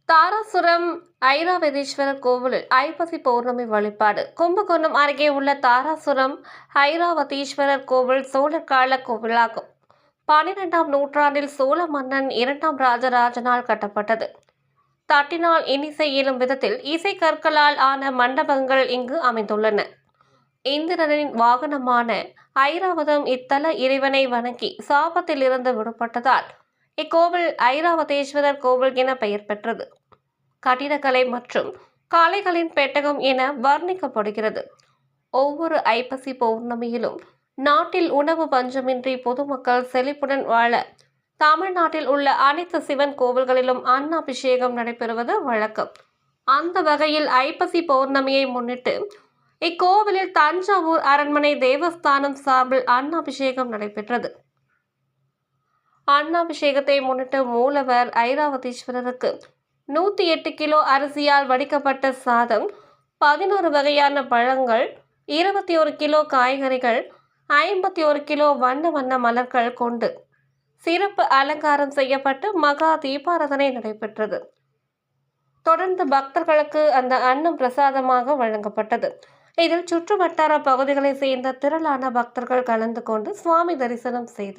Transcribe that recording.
தாராசுரம் ஐராவதீஸ்வரர் கோவிலில் ஐப்பசி பௌர்ணமி வழிபாடு. கும்பகோணம் அருகே உள்ள தாராசுரம் ஐராவதீஸ்வரர் கோவில் சோழர் கால கோவிலாகும். 12ஆம் நூற்றாண்டில் சோழ மன்னன் 2ஆம் ராஜராஜனால் கட்டப்பட்டது. தட்டினால் இன்னிசை இயலும் விதத்தில் இசை கற்களால் ஆன மண்டபங்கள் இங்கு அமைந்துள்ளன. இந்திரனின் வாகனமான ஐராவதம் இத்தல இறைவனை வணங்கி சாபத்தில் இருந்து விடுபட்டதால் இக்கோவில் ஐராவதேஸ்வரர் கோவில் என பெயர் பெற்றது. கட்டிடக்கலை மற்றும் கலைகளின் பெட்டகம் என வர்ணிக்கப்படுகிறது. ஒவ்வொரு ஐப்பசி பௌர்ணமியிலும் நாட்டில் உணவு பஞ்சமின்றி பொதுமக்கள் செழிப்புடன் வாழ தமிழ்நாட்டில் உள்ள அனைத்து சிவன் கோவில்களிலும் அன்னாபிஷேகம் நடைபெறுவது வழக்கம். அந்த வகையில் ஐப்பசி பௌர்ணமியை முன்னிட்டு இக்கோவிலில் தஞ்சாவூர் அரண்மனை தேவஸ்தானம் சார்பில் அன்னாபிஷேகம் நடைபெற்றது. அன்னாபிஷேகத்தை முன்னிட்டு மூலவர் ஐராவதீஸ்வரருக்கு 108 கிலோ அரிசியால் வடிக்கப்பட்ட சாதம், 11 வகையான பழங்கள், 21 கிலோ காய்கறிகள், 51 கிலோ வண்ண வண்ண மலர்கள் கொண்டு சிறப்பு அலங்காரம் செய்யப்பட்டு மகா தீபாராதனை நடைபெற்றது. தொடர்ந்து பக்தர்களுக்கு அந்த அன்னம் பிரசாதமாக வழங்கப்பட்டது. இதில் சுற்றுவட்டார பகுதிகளை சேர்ந்த திரளான பக்தர்கள் கலந்து கொண்டு சுவாமி தரிசனம் செய்தனர்.